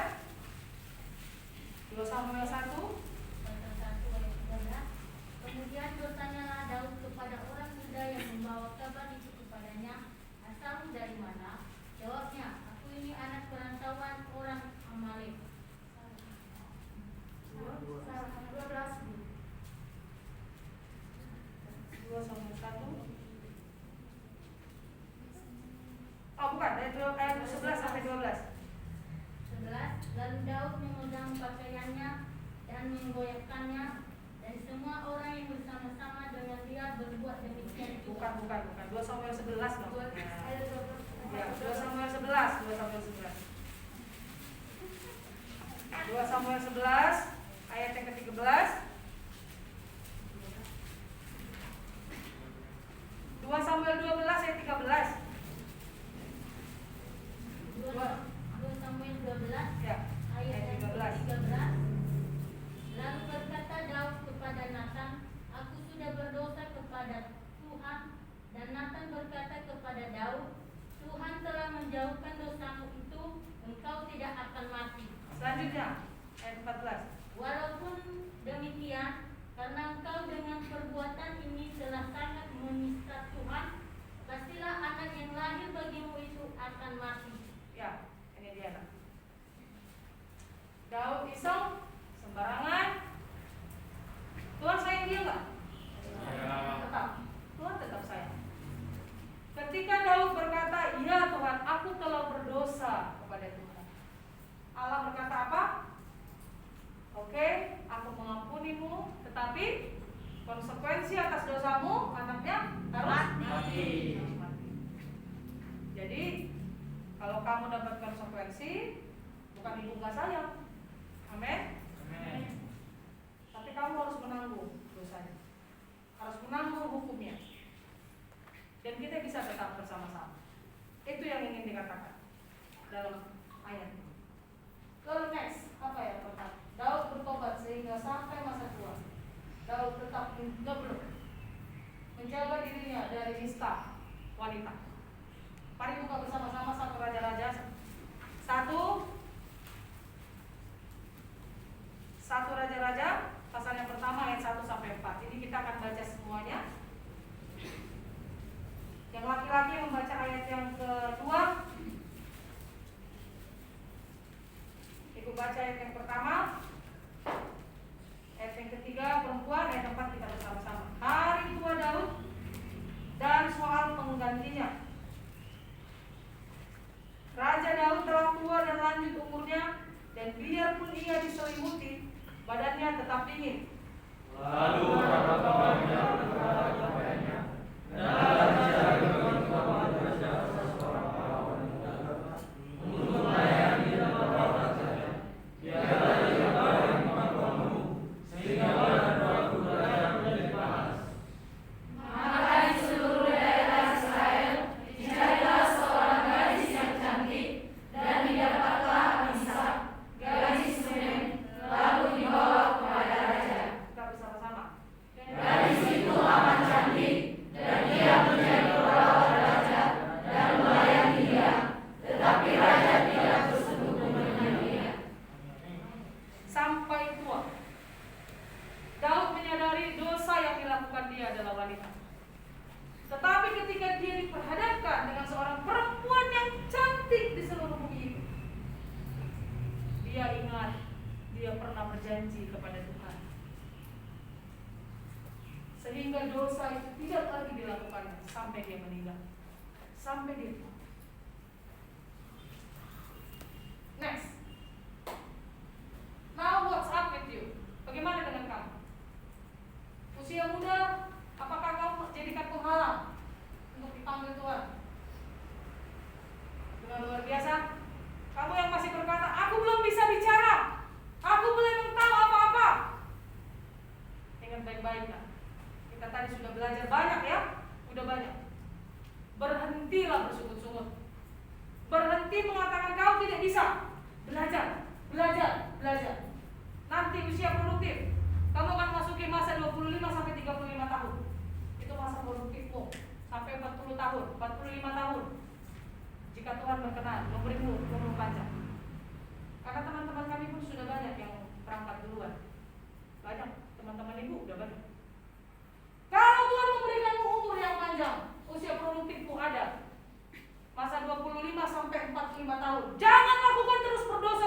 2 Samuel 1
Pasal 1 ayat 13. Kemudian bertanyalah Daud kepada orang muda yang membawa kabar itu kepadanya, asalmu dari mana? Jawabnya, aku ini anak perantauan orang Amalek.
2 Samuel 1. Oh bukan, ayat 11 sampai 12.
11. Lalu Daud memegang pakaiannya dan menggoyahkannya, dan semua orang yang bersama-sama dengan dia berbuat demikian juga.
Bukan. 2 Samuel 11 dong. Ya, 2 Samuel 11. 2 Samuel 11 ayat yang ke-13. 2 Samuel 12 ayat 13.
2 Samuel 12
Ya,
ayat yang
13.
ke-13. Lalu berkata Daud kepada Nathan, aku sudah berdosa kepada Tuhan. Dan Nathan berkata kepada Daud, Tuhan telah menjauhkan dosamu itu, engkau tidak akan mati.
Selanjutnya ayat 14.
Walaupun demikian, karena engkau dengan perbuatan ini telah sangat menista Tuhan, pastilah anak yang lahir bagimu itu akan mati.
Ya, ini dia nak. Daud iseng, sembarangan. Tuhan sayang dia nggak? Tetap. Tuhan tetap sayang. Ketika Daud berkata, ya Tuhan, aku telah berdosa kepada Tuhan. Allah berkata apa? Oke, aku mengampunimu, tetapi konsekuensi atas dosamu, anaknya harus mati. Jadi, kalau kamu dapat konsekuensi, bukan ibu nggak sayang. Amin. Tapi kamu harus menanggung dosanya, harus menanggung hukumnya, dan kita bisa tetap bersama-sama. Itu yang ingin dikatakan dalam ayat ini. Lalu next, apa ya pertama? Daud bertobat sehingga sampai masa Raja-Raja pasal yang pertama ayat 1 sampai 4. Ini kita akan baca semuanya. Yang laki-laki membaca ayat yang kedua. Ibu baca ayat yang pertama. Ayat yang ketiga perempuan, ayat 4 kita bersama-sama. Hari tua Daud dan soal penggantinya. Raja Daud telah tua dan lanjut umurnya, dan biarpun ia diselimuti, badannya tetap dingin.
Lalu kata-katanya kepadanya, raja kepada raja seorang wanita untuk melayani dan merawat saja. Biarlah ia balik kemampuanmu, sehingga badan aku raja menjadi panas.
Maka di seluruh daerah Israel dicarilah seorang gadis yang cantik, dan didapatlah Abishag, gadis Sunem, lalu dibawa kepada raja.
Kita bersama-sama.
Gadis itu amat cantik, dan dia menjadi perawat raja dan melayani dia, tetapi raja tidak bersekutu dengan dia.
Sampai tua, Daud menyadari dosa yang dilakukan dia adalah wanita. Tetapi ketika dia diperhadapkan dengan seorang perempuan yang cantik di seluruh bumi ini, dia ingat dia pernah berjanji kepada Tuhan, sehingga dosa itu tidak lagi dilakukannya sampai dia meninggal, sampai dia tua. Next. Now what's up with you? Bagaimana dengan kamu? Usia muda, apakah kamu jadikan penghalang untuk dipanggil Tuhan? Dengan luar biasa, kamu yang masih berkata, aku belum bisa bicara, aku belum tahu apa-apa. Ingat baik-baik lah. Kita tadi sudah belajar banyak ya, udah banyak. Berhentilah bersungut-sungut. Berhenti mengatakan kau tidak bisa. Belajar, belajar, belajar. Nanti usia produktif, kamu akan masuki masa 25 sampai 35 tahun. Itu masa produktifmu sampai 40 tahun, 45 tahun. Jika Tuhan berkenan memberimu umur panjang. Karena teman-teman kami pun sudah banyak yang berangkat duluan. Banyak, teman-teman ibu udah banyak. Kalau Tuhan memberikanmu umur yang panjang, usia produktifmu ada, masa 25 sampai 45 tahun, jangan lakukan terus berdosa.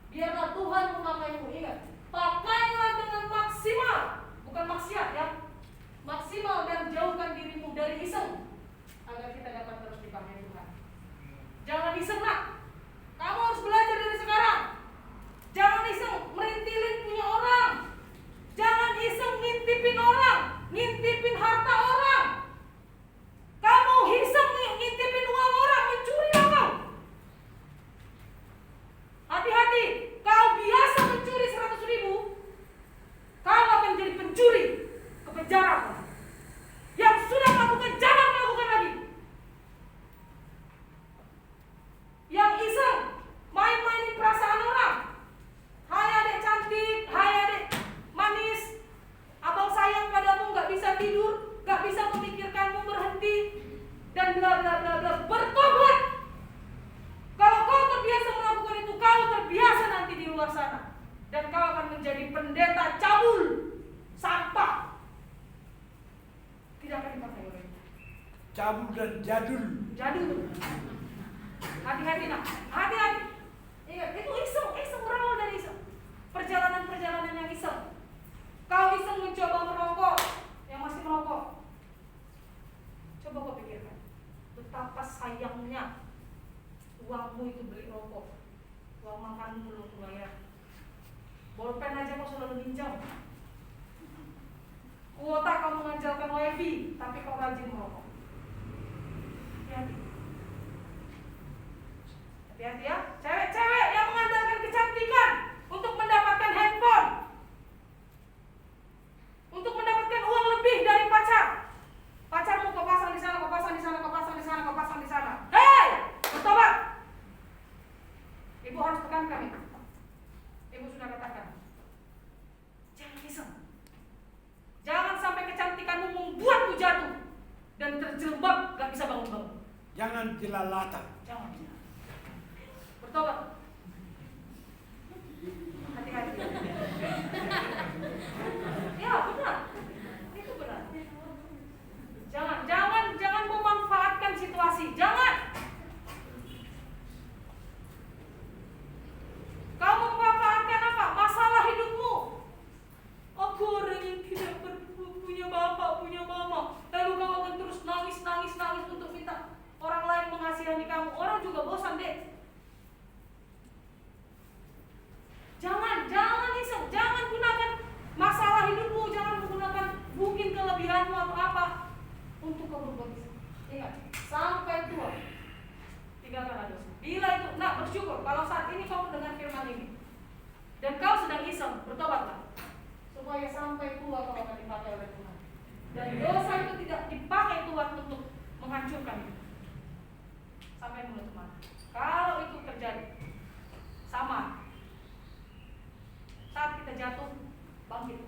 Biarlah Tuhan memakaimu. Ingat, pakailah dengan maksimal, bukan maksiat ya, maksimal, dan jauhkan dirimu dari iseng, agar kita dapat terus dipakai Tuhan. Jangan iseng nak. Kamu harus belajar dari sekarang. Jangan iseng merintilin punya orang. Jangan iseng ngintipin orang, ngintipin harta orang. Kamu iseng ngintipin uang orang, mencuri orang. Hati-hati, kau biasa mencuri 100.000, kau akan jadi pencuri ke penjara. Yang sudah melakukan jangan melakukan lagi. Yang iseng main-mainin perasaan orang. Hai adek cantik, hai adek manis, abang sayang padamu, gak bisa tidur, gak bisa memikirkanmu berhenti, dan bla bla bla bla. Bertobat. Kalau kau terbiasa melakukan itu, kau terbiasa nanti di luar sana, dan kau akan menjadi pendeta cabul, sampah. Tidak akan dipakai oleh
cabul dan jadul.
jadul. Hati-hati nak, hati-hati. Ingat, itu iseng berawal dari iseng. Perjalanan yang iseng. Kau iseng mencoba merokok, yang masih merokok. Coba kau pikirkan, betapa sayangnya uangmu itu beli rokok, uang makanmu belum bayar. Bolpen aja kau selalu pinjam. Kuota kau mengandalkan wifi, tapi kau rajin merokok. Hati-hati. Hati-hati ya, cewek-cewek yang mengandalkan kecantikan untuk mendapatkan handphone, untuk mendapatkan uang lebih dari pacar. Pacarmu kau pasang di sana, kau pasang di sana, kau pasang di sana, kau pasang di sana. Hei, bertobat. Ibu harus tekankan itu. Ibu sudah katakan, jangan iseng. Jangan sampai kecantikanmu membuatmu jatuh dan terjebak, gak bisa bangun-bangun.
Jangan jelalatan.
Jangan. Bertobat. supaya sampai tua kalau akan dipakai oleh Tuhan. Dan dosa itu tidak dipakai Tuhan untuk menghancurkan hidup. Sampai mulut teman. Kalau itu terjadi, sama. Saat kita jatuh, bangkit.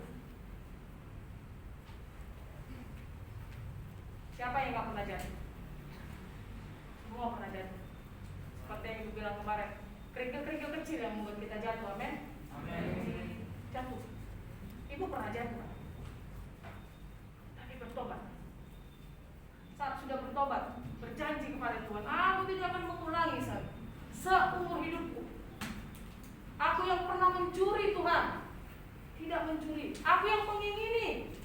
Siapa yang gak pernah jatuh? Semua pernah jatuh. Seperti yang Ibu bilang kemarin, kerikil-kerikil kecil yang membuat kita jatuh, amin? Amin. Jatuh. Ibu pernah jatuh, tapi bertobat. Saat sudah bertobat, berjanji kepada Tuhan, aku tidak akan mengulangi seumur hidupku. Aku yang pernah mencuri, Tuhan, tidak mencuri. Aku yang mengingini.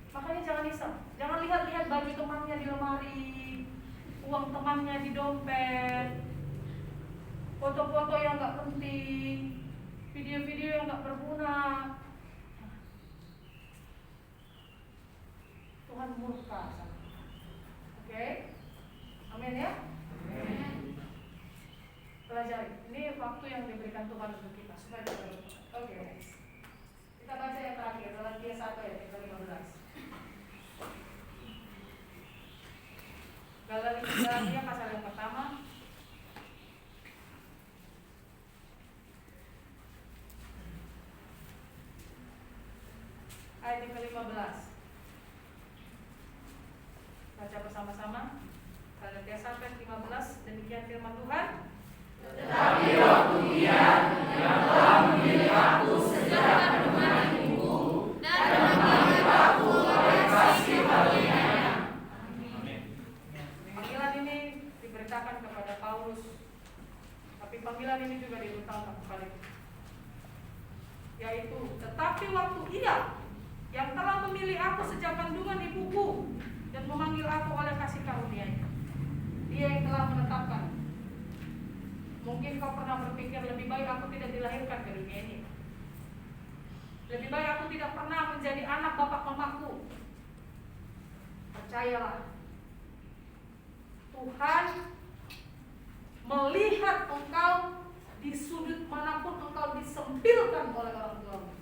Makanya jangan iseng, jangan lihat-lihat baju temannya di lemari, uang temannya di dompet, foto-foto yang gak penting, video-video yang gak berguna. Tuhan murka. Oke? Amin ya? Amin. Pelajari. Ini waktu yang diberikan Tuhan untuk kita supaya kita bertobat. Oke, next. Kita baca yang terakhir, Galatia 1 ayat 15. Galatia pasal yang pertama ayat yang ke-15. Baca bersama-sama. Galatia 1 ayat 15. Demikian firman Tuhan.
Tetapi waktu Dia yang telah memilih aku sejak kandungan ibuku dan memanggil aku oleh kasih karunia-Nya.
Panggilan ini diberitakan kepada Paulus, tapi panggilan ini juga diberitakan kepada kita, yaitu tetapi waktu Ia yang telah memilih aku sejak kandungan ibuku dan memanggil aku oleh kasih karunia-Nya. Dia yang telah menetapkan. Mungkin kau pernah berpikir lebih baik aku tidak dilahirkan ke dunia ini. Lebih baik aku tidak pernah menjadi anak bapak mamaku. Percayalah, Tuhan melihat engkau di sudut manapun engkau disempilkan oleh orang tuamu.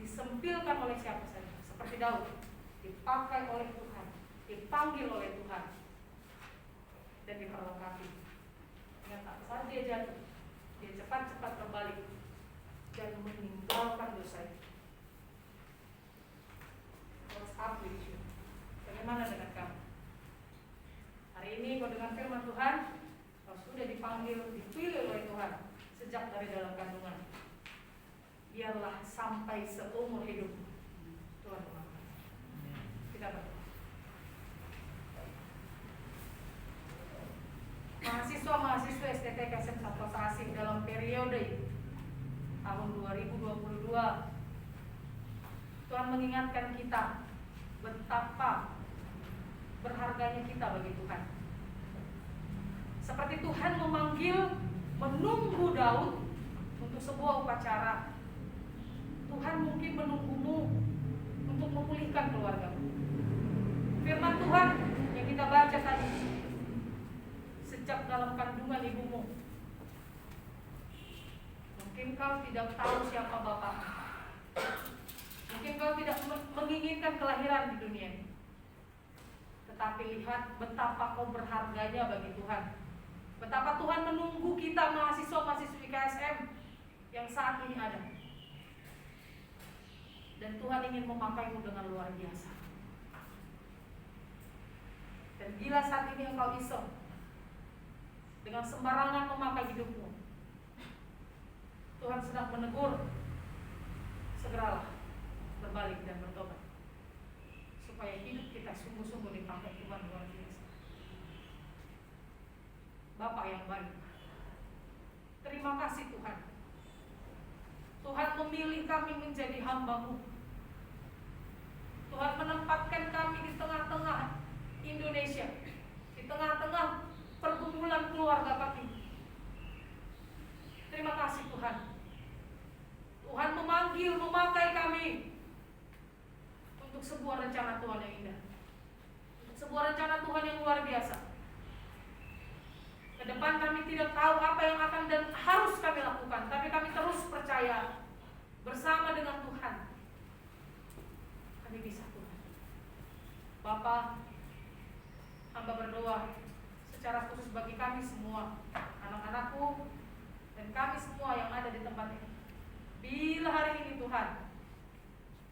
Disempilkan oleh siapa saja. Seperti Daud, dipakai oleh Tuhan, dipanggil oleh Tuhan, dan diperlengkapi. Saat dia jatuh, dia cepat-cepat berbalik dan meninggalkan dosanya. What's up with you? Bagaimana dengan kamu? Hari ini kau dengar firman Tuhan, kau sudah dipanggil, dipilih oleh Tuhan sejak dari dalam kandungan. Biarlah sampai seumur hidup Tuhan memakai. Kita berdoa. Mahasiswa-mahasiswa STT KSM Kota Asih dalam periode tahun 2022, Tuhan mengingatkan kita betapa berharganya kita bagi Tuhan. Seperti Tuhan memanggil, menunggu Daud untuk sebuah upacara, Tuhan mungkin menunggumu untuk memulihkan keluargamu. Firman Tuhan yang kita baca tadi, sejak dalam kandungan ibumu, mungkin kau tidak tahu siapa bapak, mungkin kau tidak menginginkan kelahiran di dunia ini, tetapi lihat betapa kau berharganya bagi Tuhan. Betapa Tuhan menunggu kita mahasiswa-mahasiswi KSM yang saat ini ada. Dan Tuhan ingin memakaimu dengan luar biasa. Dan bila saat ini engkau iseng dengan sembarangan memakai hidupmu, Tuhan sedang menegur, segeralah berbalik dan bertobat, supaya hidup kita sungguh-sungguh dipakai Tuhan luar biasa. Bapa yang baik, terima kasih Tuhan. Tuhan memilih kami menjadi hamba-Mu. Tuhan menempatkan kami di tengah-tengah Indonesia, di tengah-tengah pergumulan keluarga kami. Terima kasih Tuhan. Tuhan memanggil, memakai kami untuk sebuah rencana Tuhan yang indah, untuk sebuah rencana Tuhan yang luar biasa. Ke depan kami tidak tahu apa yang akan dan harus kami lakukan, tapi kami terus percaya bersama dengan Tuhan kami bisa Tuhan. Bapa, hamba berdoa secara khusus bagi kami semua, anak-anakku dan kami semua yang ada di tempat ini. Bila hari ini Tuhan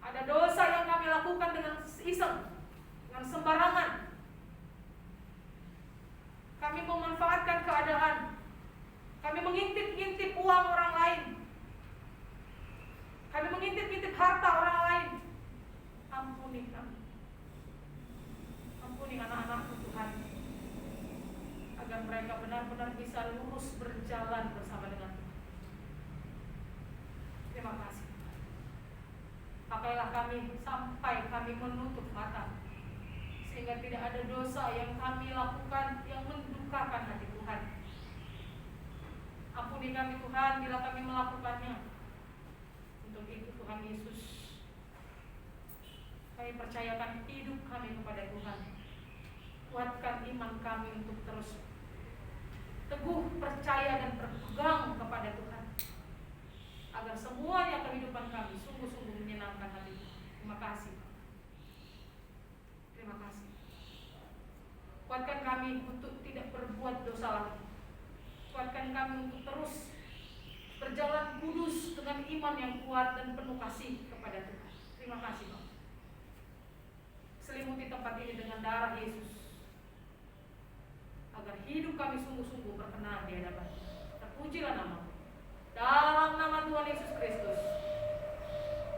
ada dosa yang kami lakukan dengan iseng, dengan sembarangan, kami memanfaatkan keadaan, kami mengintip-intip uang orang lain, kami mengintip-intip harta orang lain, ampuni kami. Ampuni anak-anakku Tuhan, agar mereka benar-benar bisa lurus berjalan bersama dengan Tuhan. Terima kasih. Pakailah kami sampai kami menutup mata, sehingga tidak ada dosa yang kami lakukan yang mendukakan hati Tuhan. Ampuni kami Tuhan bila kami melakukannya. Untuk itu Tuhan Yesus, kami percayakan hidup kami kepada Tuhan. Kuatkan iman kami untuk terus teguh percaya dan berpegang kepada Tuhan, agar semuanya kehidupan kami sungguh-sungguh menyenangkan hati. Terima kasih. Terima kasih. Kuatkan kami untuk tidak berbuat dosa lagi. Kuatkan kami untuk terus berjalan kudus dengan iman yang kuat dan penuh kasih kepada Tuhan. Terima kasih Bapa. Selimuti tempat ini dengan darah Yesus, agar hidup kami sungguh-sungguh berkenan di hadapan. Terpujilah nama-Mu. Dalam nama Tuhan Yesus Kristus,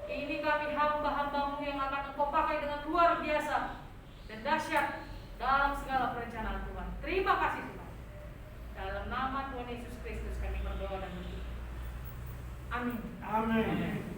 ini kami hamba-hamba-Mu yang akan Engkau pakai dengan luar biasa dan dahsyat dalam segala perencanaan Tuhan. Terima kasih Tuhan. Dalam nama Tuhan Yesus Kristus kami berdoa dan berdoa. Amin.
Amin.